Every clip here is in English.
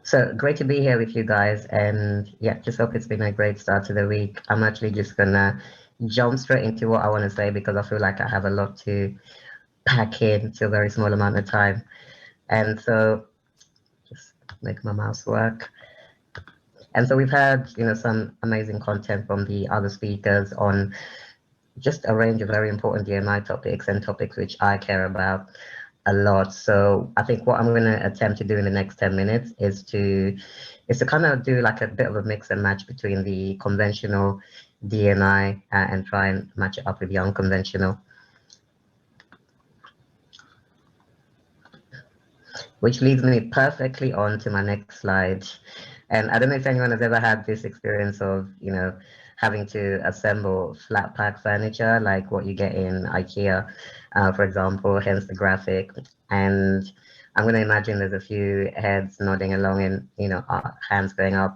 So great to be here with you guys, and yeah, just hope it's been a great start to the week. I'm actually just gonna jump straight into what I want to say because I feel like I have a lot to pack in to a very small amount of time. And so just make my mouse work. And so we've had, some amazing content from the other speakers on just a range of very important DNI topics and topics which I care about a lot. So I think what I'm going to attempt to do in the next 10 minutes is to kind of do like a bit of a mix and match between the conventional DNI and try and match it up with the unconventional, which leads me perfectly on to my next slide. And I don't know if anyone has ever had this experience of, having to assemble flat pack furniture like what you get in IKEA, for example, hence the graphic. And I'm going to imagine there's a few heads nodding along and, hands going up.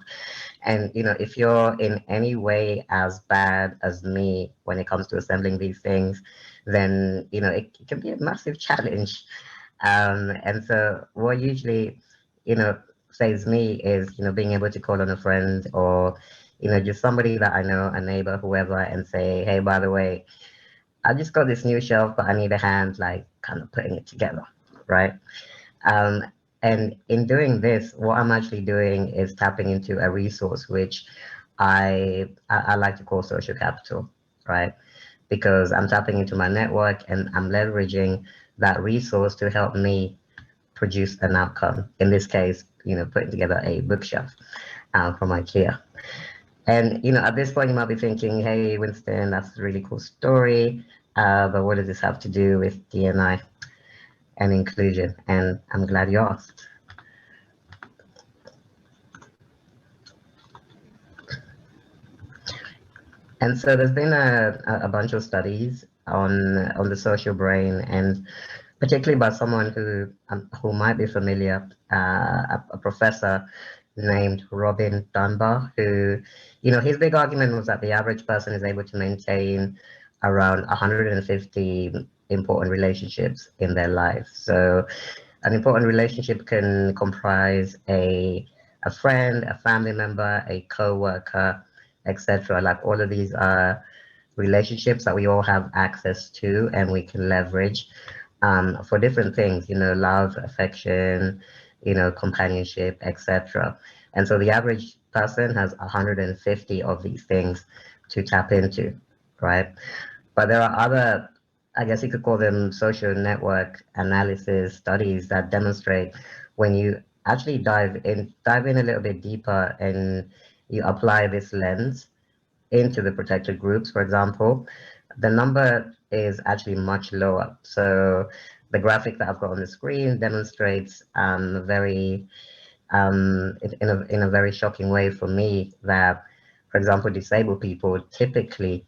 And, if you're in any way as bad as me when it comes to assembling these things, then, it can be a massive challenge. And so what usually, saves me is, being able to call on a friend or, just somebody that I know, a neighbor, whoever, and say, hey, by the way, I just got this new shelf, but I need a hand, like, kind of putting it together, right? Um, and in doing this, what I'm actually doing is tapping into a resource which I like to call social capital, right? Because I'm tapping into my network and I'm leveraging that resource to help me produce an outcome. In this case, putting together a bookshelf from IKEA. And, at this point, you might be thinking, hey, Winston, that's a really cool story. But what does this have to do with DNI and inclusion? And I'm glad you asked. And so there's been a bunch of studies on the social brain, and particularly by someone who might be familiar, a professor named Robin Dunbar, who, his big argument was that the average person is able to maintain around 150 important relationships in their life. So an important relationship can comprise a friend, a family member, a co-worker, etc. Like all of these are relationships that we all have access to and we can leverage for different things, love, affection, companionship, etc. And so the average person has 150 of these things to tap into, right? But there are other, I guess you could call them social network analysis studies that demonstrate when you actually dive in a little bit deeper and you apply this lens into the protected groups, for example, the number is actually much lower. So the graphic that I've got on the screen demonstrates very in a very shocking way for me that, for example, disabled people typically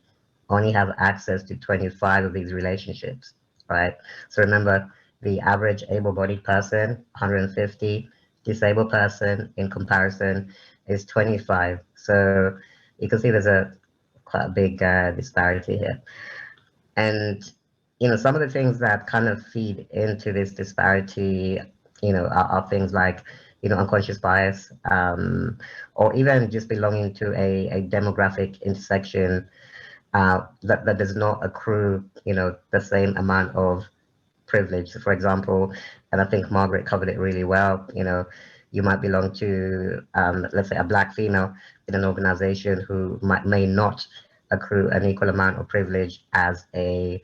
only have access to 25 of these relationships, right? So remember, the average able-bodied person, 150, disabled person in comparison is 25. So you can see there's quite a big disparity here. And, some of the things that kind of feed into this disparity, are things like, unconscious bias, or even just belonging to a demographic intersection that does not accrue, the same amount of privilege. So for example, and I think Margaret covered it really well, you might belong to, let's say, a Black female in an organization who may not accrue an equal amount of privilege as a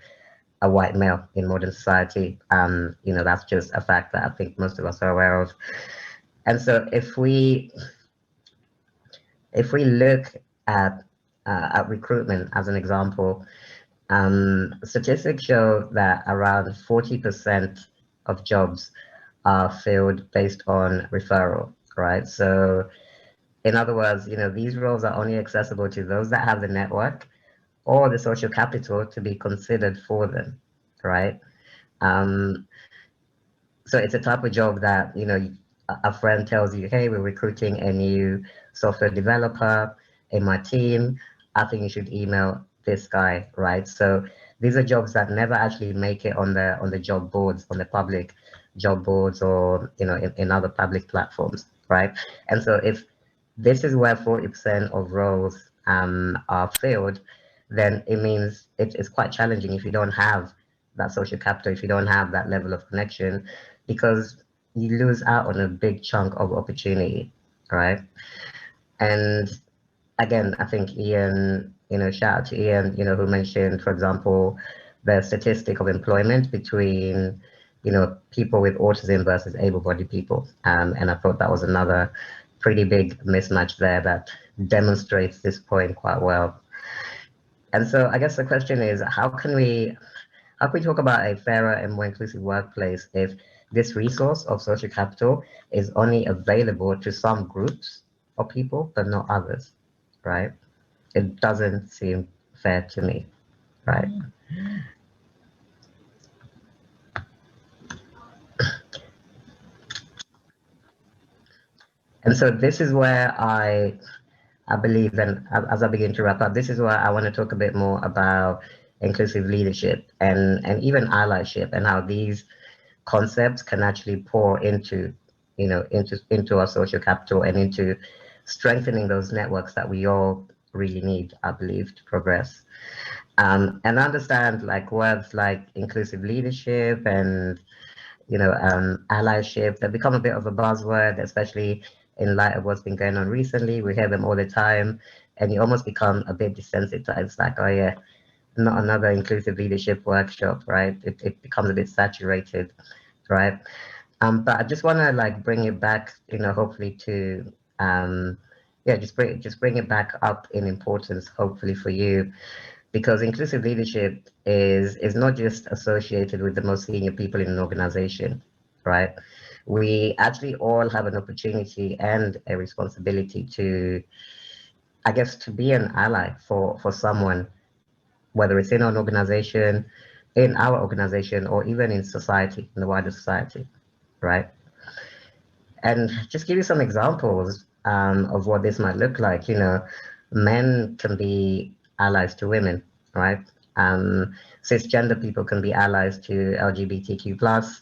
white male in modern society. That's just a fact that I think most of us are aware of. And so if we look at recruitment as an example, statistics show that around 40% of jobs are filled based on referral, right? So in other words, these roles are only accessible to those that have the network or the social capital to be considered for them, right? So it's a type of job that, a friend tells you, hey, we're recruiting a new software developer in my team. I think you should email this guy, right? So these are jobs that never actually make it on the job boards, on the public job boards, or in other public platforms, right? And so if this is where 40% of roles are filled, then it means it's quite challenging if you don't have that social capital, if you don't have that level of connection, because you lose out on a big chunk of opportunity, right? And again, I think Ian, shout out to Ian, who mentioned, for example, the statistic of employment between, people with autism versus able-bodied people. And I thought that was another pretty big mismatch there that demonstrates this point quite well. And so I guess the question is, how can we talk about a fairer and more inclusive workplace if this resource of social capital is only available to some groups of people, but not others, right? It doesn't seem fair to me, right? And so this is where I believe, and as I begin to wrap up, this is where I want to talk a bit more about inclusive leadership and even allyship, and how these concepts can actually pour into, into our social capital and into strengthening those networks that we all really need, I believe, to progress. And I understand like words like inclusive leadership and allyship, they become a bit of a buzzword, especially in light of what's been going on recently. We hear them all the time, and you almost become a bit desensitized. Like, oh yeah, not another inclusive leadership workshop, right? It becomes a bit saturated, right? But I just want to like bring it back, hopefully to just bring it back up in importance, hopefully for you, because inclusive leadership is not just associated with the most senior people in an organization, right? We actually all have an opportunity and a responsibility to, I guess, to be an ally for someone, whether it's in an organization, in our organization, or even in society, in the wider society, right? And just give you some examples of what this might look like. Men can be allies to women, right? Cisgender people can be allies to LGBTQ plus,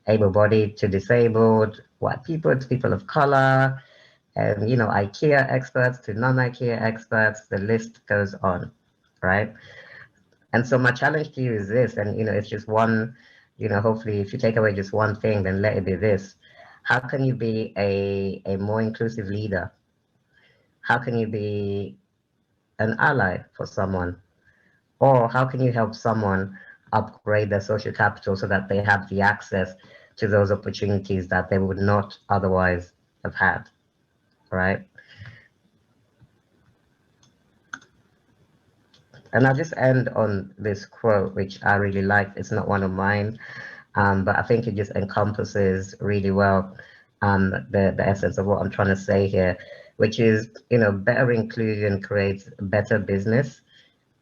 able-bodied to disabled, white people to people of color, and IKEA experts to non-IKEA experts. The list goes on, right? And so my challenge to you is this, and it's just one, hopefully if you take away just one thing, then let it be this. How can you be a more inclusive leader? How can you be an ally for someone? Or how can you help someone upgrade their social capital so that they have the access to those opportunities that they would not otherwise have had, right? And I'll just end on this quote, which I really like. It's not one of mine, but I think it just encompasses really well the essence of what I'm trying to say here, which is, better inclusion creates better business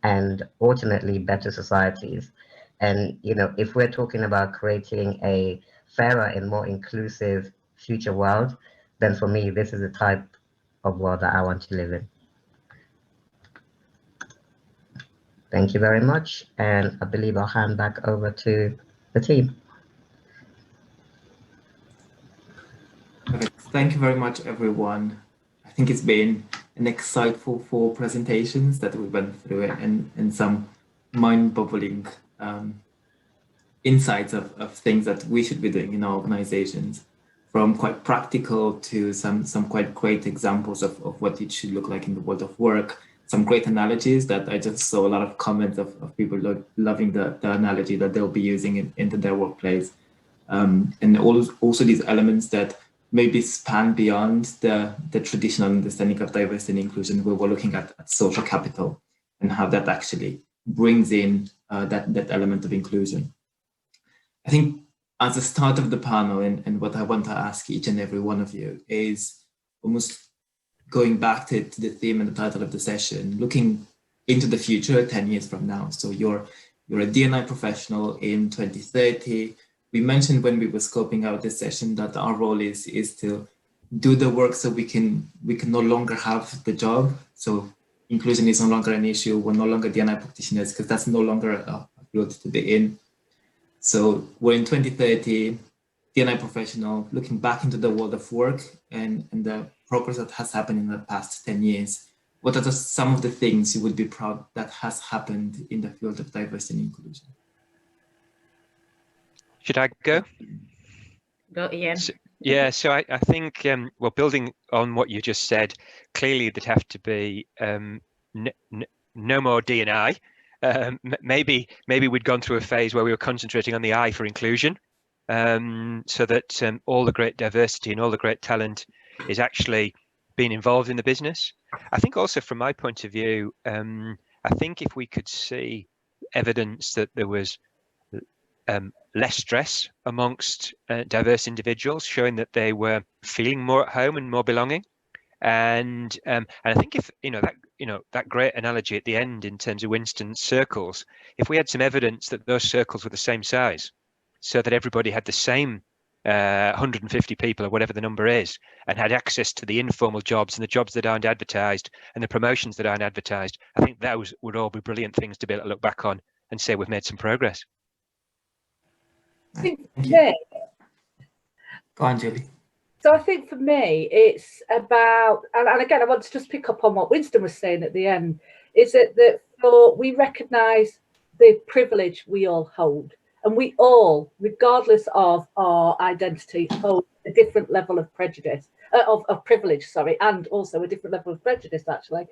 and ultimately better societies. And, if we're talking about creating a fairer and more inclusive future world, then for me, this is the type of world that I want to live in. Thank you very much. And I believe I'll hand back over to the team. Okay. Thank you very much, everyone. I think it's been an insightful 4 presentations that we went through and some mind-boggling insights of things that we should be doing in our organizations, from quite practical to some quite great examples of what it should look like in the world of work, some great analogies that I just saw a lot of comments of people loving the analogy that they'll be using into their workplace. And also these elements that maybe span beyond the traditional understanding of diversity and inclusion, where we're looking at social capital and how that actually brings in that element of inclusion. I think as the start of the panel, and what I want to ask each and every one of you is almost going back to the theme and the title of the session, looking into the future 10 years from now. So you're a D&I professional in 2030. We mentioned when we were scoping out this session that our role is to do the work so we can no longer have the job. So inclusion is no longer an issue. We're no longer D&I practitioners because that's no longer a field to be in. So we're in 2030. D&I professional looking back into the world of work and the progress that has happened in the past 10 years, what are some of the things you would be proud that has happened in the field of diversity and inclusion? Should I go? Go, Ian. So I think, well, building on what you just said, clearly there'd have to be no more D&I. Maybe we'd gone through a phase where we were concentrating on the I for inclusion, so that all the great diversity and all the great talent is actually being involved in the business. I think also from my point of view, I think if we could see evidence that there was less stress amongst diverse individuals, showing that they were feeling more at home and more belonging. And I think if that great analogy at the end in terms of Winston's circles, if we had some evidence that those circles were the same size, so that everybody had the same 150 people or whatever the number is, and had access to the informal jobs and the jobs that aren't advertised and the promotions that aren't advertised, I think those would all be brilliant things to be able to look back on and say we've made some progress. I think for me, go on, Julie. So I think for me, it's about, and again, I want to just pick up on what Winston was saying at the end, is that we recognise the privilege we all hold. And we all, regardless of our identity, hold a different level of prejudice, of privilege, sorry, and also a different level of prejudice, actually.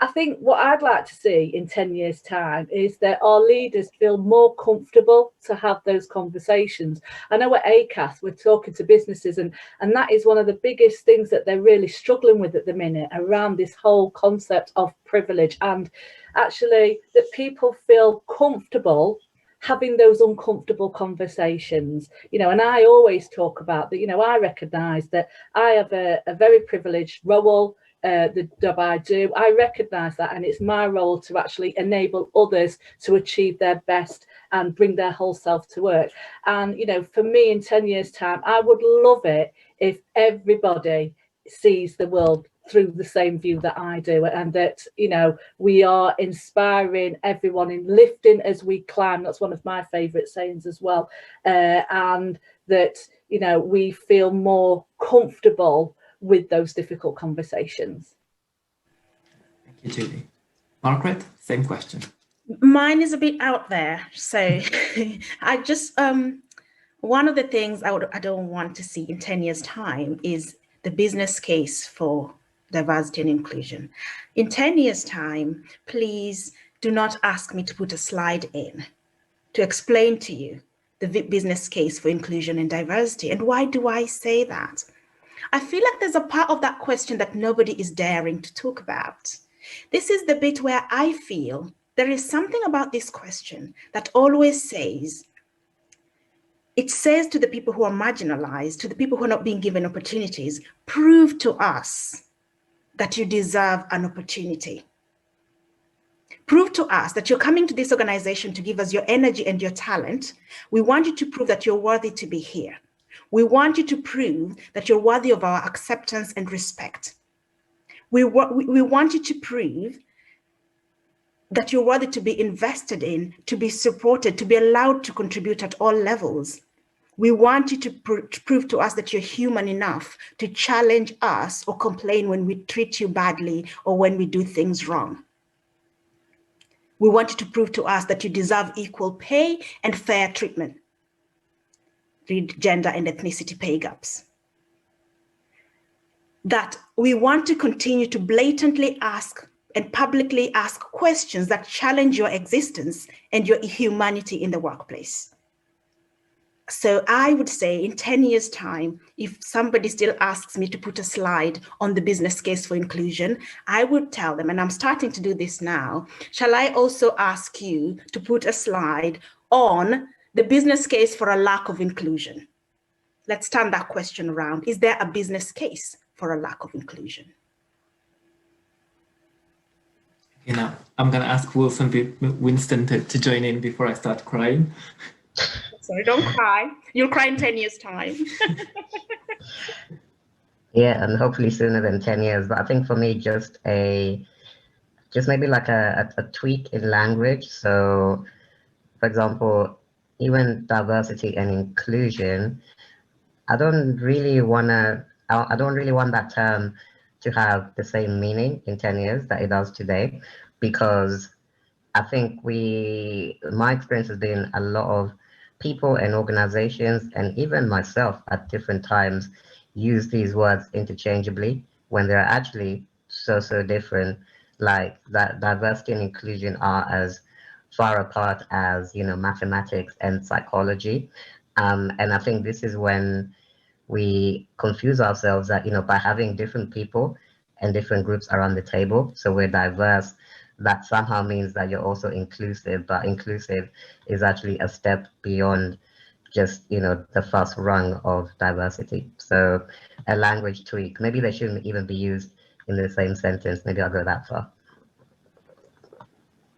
I think what I'd like to see in 10 years' time is that our leaders feel more comfortable to have those conversations. I know at ACAS, we're talking to businesses, and that is one of the biggest things that they're really struggling with at the minute, around this whole concept of privilege, and actually that people feel comfortable having those uncomfortable conversations, and I always talk about that, I recognise that I have a very privileged role, the job I do. I recognise that, and it's my role to actually enable others to achieve their best and bring their whole self to work. And, for me in 10 years' time, I would love it if everybody sees the world through the same view that I do, and that we are inspiring everyone in lifting as we climb. That's one of my favourite sayings as well, and that we feel more comfortable with those difficult conversations. Thank you, Julie. Margaret, same question. Mine is a bit out there, so I just one of the things I don't want to see in 10 years' time is the business case for diversity and inclusion. In 10 years' time, please do not ask me to put a slide in to explain to you the business case for inclusion and diversity. And why do I say that? I feel like there's a part of that question that nobody is daring to talk about. This is the bit where I feel there is something about this question that always says, it says to the people who are marginalized, to the people who are not being given opportunities, prove to us that you deserve an opportunity. Prove to us that you're coming to this organization to give us your energy and your talent. We want you to prove that you're worthy to be here. We want you to prove that you're worthy of our acceptance and respect. We want you to prove that you're worthy to be invested in, to be supported, to be allowed to contribute at all levels. We want you to prove to us that you're human enough to challenge us or complain when we treat you badly or when we do things wrong. We want you to prove to us that you deserve equal pay and fair treatment. Read gender and ethnicity pay gaps. That we want to continue to blatantly ask and publicly ask questions that challenge your existence and your humanity in the workplace. So I would say in 10 years' time, if somebody still asks me to put a slide on the business case for inclusion, I would tell them, and I'm starting to do this now, shall I also ask you to put a slide on the business case for a lack of inclusion? Let's turn that question around. Is there a business case for a lack of inclusion? I'm going to ask Winston to join in before I start crying. Sorry, don't cry. You'll cry in 10 years' time. Yeah, and hopefully sooner than 10 years. But I think for me, just maybe like a tweak in language. So, for example, even diversity and inclusion, I don't really want that term to have the same meaning in 10 years that it does today, because I think my experience has been a lot of people and organizations, and even myself at different times, use these words interchangeably when they're actually so different. Like that, diversity and inclusion are as far apart as, mathematics and psychology. And I think this is when we confuse ourselves that, by having different people and different groups around the table, so we're diverse, that somehow means that you're also inclusive, but inclusive is actually a step beyond just, the first rung of diversity. So a language tweak, maybe they shouldn't even be used in the same sentence. Maybe I'll go that far.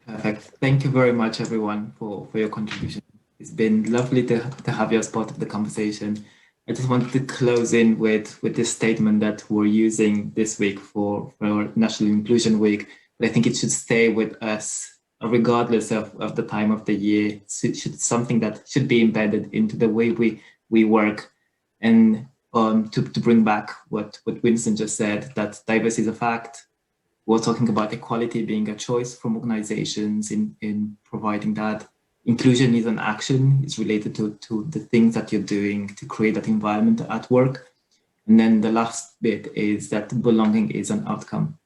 Perfect. Thank you very much, everyone, for your contribution. It's been lovely to have you as part of the conversation. I just wanted to close in with this statement that we're using this week for National Inclusion Week, but I think it should stay with us regardless of the time of the year. It's something that should be embedded into the way we work. And to bring back what Winston just said, that diversity is a fact. We're talking about equality being a choice from organizations in providing that. Inclusion is an action. It's related to the things that you're doing to create that environment at work. And then the last bit is that belonging is an outcome.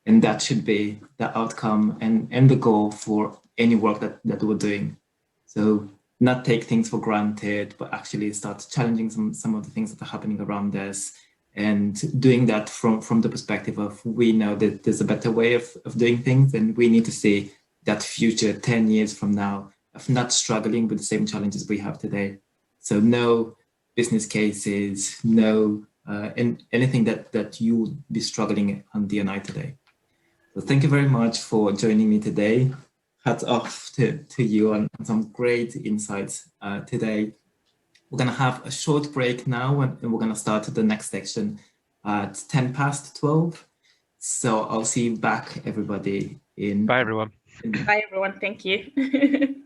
And that should be the outcome and the goal for any work that we're doing. So not take things for granted, but actually start challenging some of the things that are happening around us, and doing that from the perspective of, we know that there's a better way of doing things, and we need to see that future 10 years from now of not struggling with the same challenges we have today. So no business cases, no anything that you would be struggling on D&I today. So thank you very much for joining me today. Hats off to you on some great insights today. We're going to have a short break now, and we're going to start the next section at 12:10. So I'll see you back, everybody. Bye, everyone. Bye, everyone. Thank you.